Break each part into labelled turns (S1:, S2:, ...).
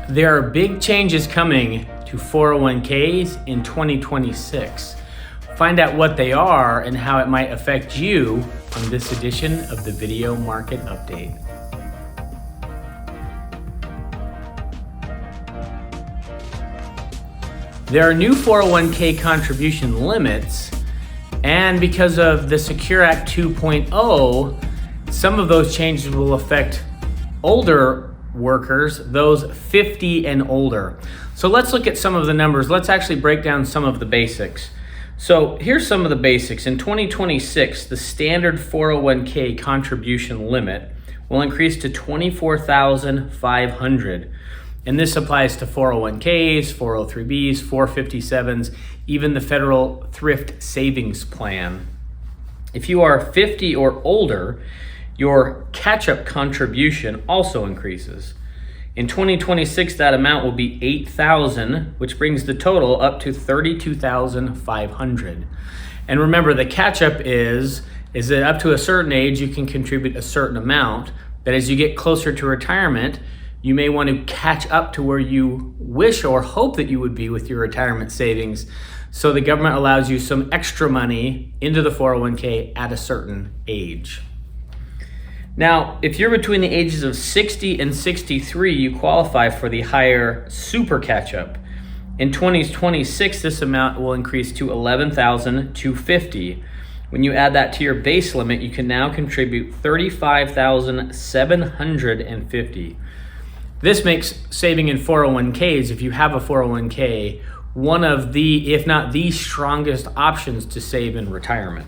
S1: There are big changes coming to 401ks in 2026. Find out what they are and how it might affect you on this edition of the Video Market Update. There are new 401k contribution limits, and because of the Secure Act 2.0, some of those changes will affect older workers, those 50 and older. So let's look at some of the numbers. Let's actually break down some of the basics. So here's some of the basics. In 2026, the standard 401k contribution limit will increase to $24,500. And this applies to 401ks, 403bs, 457s, even the federal thrift savings plan. If you are 50 or older, your catch-up contribution also increases. In 2026, that amount will be $8,000, which brings the total up to $32,500. And remember, the catch-up is that up to a certain age, you can contribute a certain amount, but as you get closer to retirement, you may want to catch up to where you wish or hope that you would be with your retirement savings. So the government allows you some extra money into the 401k at a certain age. Now, if you're between the ages of 60 and 63, you qualify for the higher super catch-up. In 2026, this amount will increase to $11,250. When you add that to your base limit, you can now contribute $35,750. This makes saving in 401ks, if you have a 401k, one of the, if not the strongest options to save in retirement.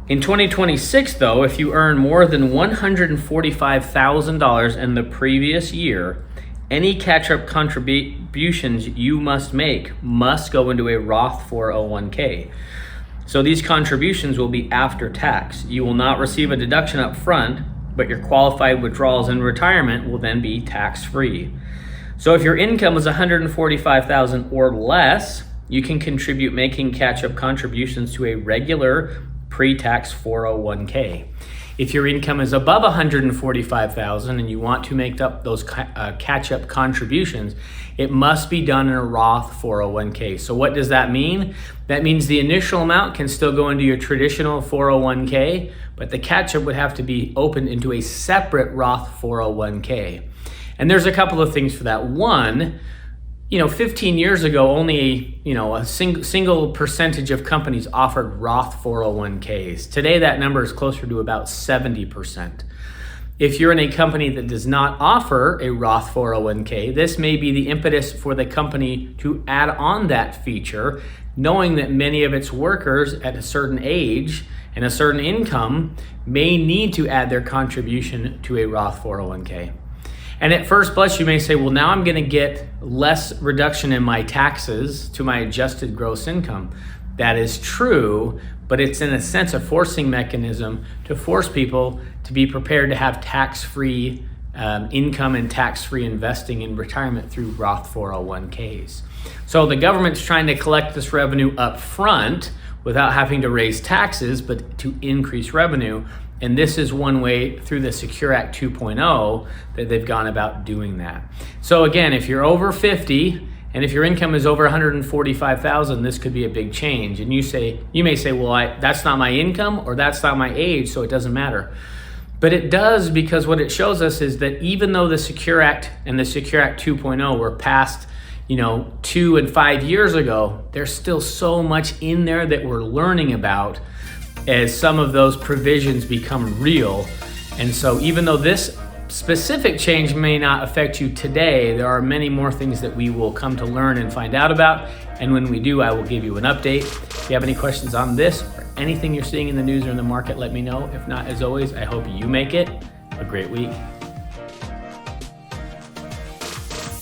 S1: In 2026, though, if you earn more than $145,000 in the previous year, any catch-up contributions you must make must go into a Roth 401k. So these contributions will be after tax. You will not receive a deduction up front, but your qualified withdrawals in retirement will then be tax-free. So if your income is $145,000 or less, you can contribute making catch-up contributions to a regular pre-tax 401k. If your income is above $145,000 and you want to make up those catch-up contributions, it must be done in a Roth 401k. So what does that mean? That means the initial amount can still go into your traditional 401k, but the catch-up would have to be opened into a separate Roth 401k. And there's a couple of things for that. One, 15 years ago, only a single percentage of companies offered Roth 401ks. Today, that number is closer to about 70%. If you're in a company that does not offer a Roth 401k, this may be the impetus for the company to add on that feature, knowing that many of its workers at a certain age and a certain income may need to add their contribution to a Roth 401k. And at first blush, you may say, well, now I'm going to get less reduction in my taxes to my adjusted gross income. That is true, but it's in a sense a forcing mechanism to force people to be prepared to have tax-free income and tax-free investing in retirement through Roth 401ks. So the government's trying to collect this revenue up front without having to raise taxes, but to increase revenue. And this is one way through the Secure Act 2.0 that they've gone about doing that. So again, if you're over 50 and if your income is over $145,000, this could be a big change. And you may say, well, that's not my income or that's not my age, so it doesn't matter. But it does, because what it shows us is that even though the Secure Act and the Secure Act 2.0 were passed 2 and 5 years ago, there's still so much in there that we're learning about as some of those provisions become real. And so even though this specific change may not affect you today, there are many more things that we will come to learn and find out about. And when we do, I will give you an update. If you have any questions on this or anything you're seeing in the news or in the market, let me know. If not, as always, I hope you make it a great week.